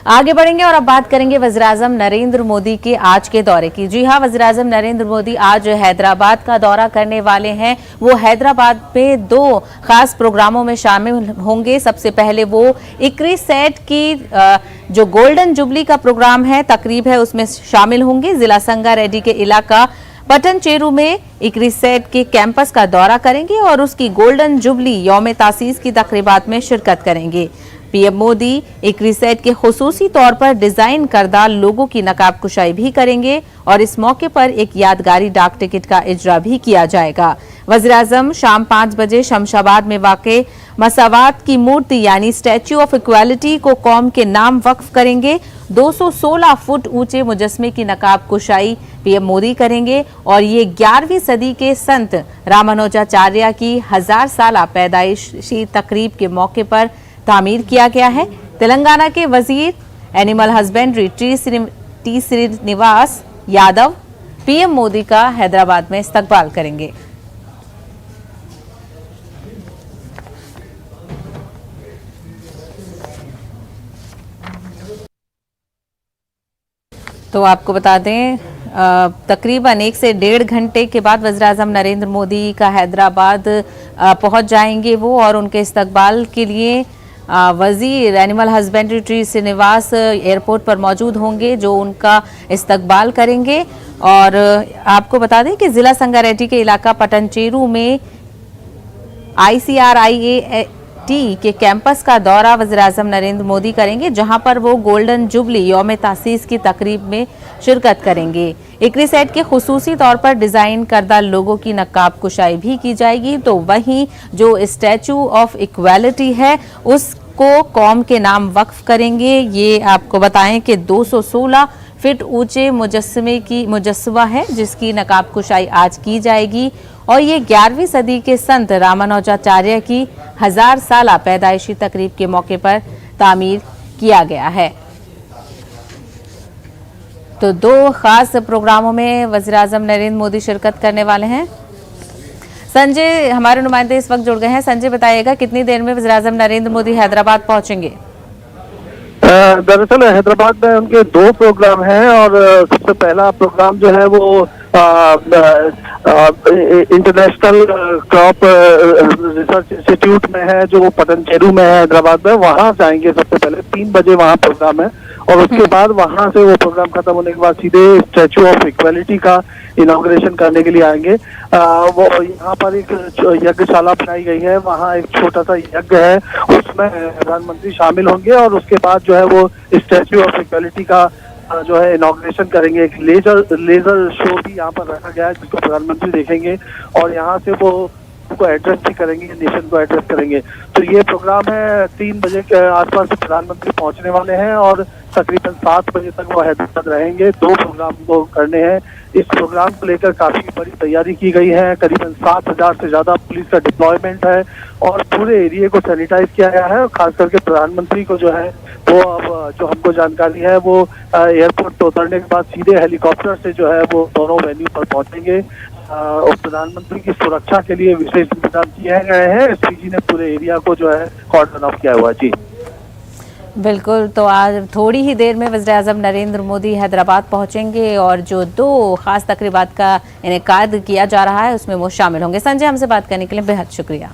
आगे बढ़ेंगे और अब बात करेंगे वज़ीर-ए-आज़म नरेंद्र मोदी के आज के दौरे की। जी हां, वज़ीर-ए-आज़म नरेंद्र मोदी आज हैदराबाद का दौरा करने वाले हैं। वो हैदराबाद में 2 खास प्रोग्रामों में शामिल होंगे। सबसे पहले वो इक्री सेट की जो गोल्डन जुबली का प्रोग्राम है, तकरीब है, उसमें शामिल होंगे। जिला संगारेड्डी के इलाका पटनचेरू में इक्री सेट के कैंपस का दौरा करेंगे और उसकी गोल्डन जुबली यौम तासीस की तकरीबात में शिरकत करेंगे। पीएम मोदी इक्री सेट के खुसूसी तौर पर डिजाइन करदा लोगों की नकाब कुशाई भी करेंगे और इस मौके पर एक यादगारी डाक टिकट का इजरा भी किया जाएगा। वज़ीर-ए-आज़म शाम 5 बजे शमशाबाद में वाक़े मसावात की मूर्ति यानी स्टैच्यू ऑफ इक्वालिटी को कौम के नाम वक्फ करेंगे। 216 फुट ऊंचे मुजस्मे की नकाब कुशाई पीएम मोदी करेंगे और ये 11वीं सदी के संत रामानुजाचार्य की 1000 साला पैदाइशी तकरीब के मौके पर तामीर किया गया है। तेलंगाना के वजीर animal husbandry T Srinivas Yadav PM Modi का हैदराबाद में इस्तकबाल करेंगे। तो आपको बता दें तकरीबन 1 से 1.5 घंटे के बाद वज़ीर-ए-आज़म नरेंद्र मोदी का हैदराबाद पहुंच जाएंगे वो, और उनके इस्तकबाल के लिए वजीर animal husbandry T Srinivas airport पर मौजूद होंगे, जो उनका इस्तकबाल करेंगे। और आपको बता दें कि जिला संगारेड्डी के इलाका पटनचेरू में ICRIAT के कैंपस का दौरा वज़ीर-ए-आज़म नरेंद्र मोदी करेंगे, जहां पर वो गोल्डन जुबली यौम तासीस की तकरीब में शिरकत करेंगे। इक्री सेट के खुसूसी तौर पर डिजाइन करदा लोगों की नकाब कुशाई भी की जाएगी। तो वहीं जो स्टैचू ऑफ इक्वालिटी है उसको कौम के नाम वक्फ करेंगे। ये आपको बताएं कि 216 फीट ऊंचे मुजस्समा है, जिसकी नकाब कुशाई आज की जाएगी और ये 11वीं सदी के संत रामानुजाचार्य की 1000 साला पैदाइशी तकरीब के मौके पर तामीर किया गया है। तो 2 खास प्रोग्रामों में वज़ीर-ए-आज़म नरेंद्र मोदी शिरकत करने वाले हैं। संजय हमारे नुमाइंदे इस वक्त जुड़ गए हैं। संजय, बताइएगा कितनी देर में वज़ीर-ए-आज़म नरेंद्र मोदी हैदराबाद पहुंचेंगे? दरअसल हैदराबाद में उनके 2 प्रोग्राम हैं और सबसे पहला प्रोग्राम जो है वो इंटरनेशनल क्रॉप रिसर्च इंस्टीट्यूट में है, जो पटनचेरू में है हैदराबाद में। वहां जाएंगे सबसे पहले, 3 बजे वहां प्रोग्राम है और उसके बाद वहां से वो प्रोग्राम खत्म होने के बाद सीधे स्टैच्यू ऑफ इक्वालिटी का इनॉग्रेशन करने के लिए आएंगे। वो यहाँ पर एक यज्ञशाला बनाई गई है, वहाँ एक छोटा सा यज्ञ है, उसमें प्रधानमंत्री शामिल होंगे और उसके बाद जो है वो स्टैच्यू ऑफ इक्वालिटी का जो है इनॉग्रेशन करेंगे। एक लेजर शो भी यहाँ पर रखा गया है जिसको प्रधानमंत्री देखेंगे और यहाँ से वो को एड्रेस भी करेंगे, नेशन को एड्रेस करेंगे। तो ये प्रोग्राम है, 3 बजे के आसपास प्रधानमंत्री पहुंचने वाले हैं और तकरीबन 7 बजे तक वो हैदराबाद रहेंगे। 2 प्रोग्राम को करने हैं। इस प्रोग्राम को लेकर काफी बड़ी तैयारी की गई है। करीबन 7000 से ज्यादा पुलिस का डिप्लॉयमेंट है और पूरे एरिया को सैनिटाइज किया गया है। और खास करके प्रधानमंत्री को जो है वो, अब जो हमको जानकारी है, वो एयरपोर्ट पे उतरने के बाद सीधे हेलीकॉप्टर से जो है वो दोनों वेन्यू पर पहुंचेंगे। और प्रधानमंत्री की सुरक्षा के लिए विशेष इंतजाम किए गए हैं। एसपीजी ने पूरे एरिया को जो है कॉर्डन ऑफ किया हुआ। जी बिल्कुल, तो आज थोड़ी ही देर में वज़ीर-ए-आज़म नरेंद्र मोदी हैदराबाद पहुंचेंगे और जो 2 खास तकरीबात का इनेकाद किया जा रहा है उसमें वो शामिल होंगे। संजय, हमसे बात करने के लिए बेहद शुक्रिया।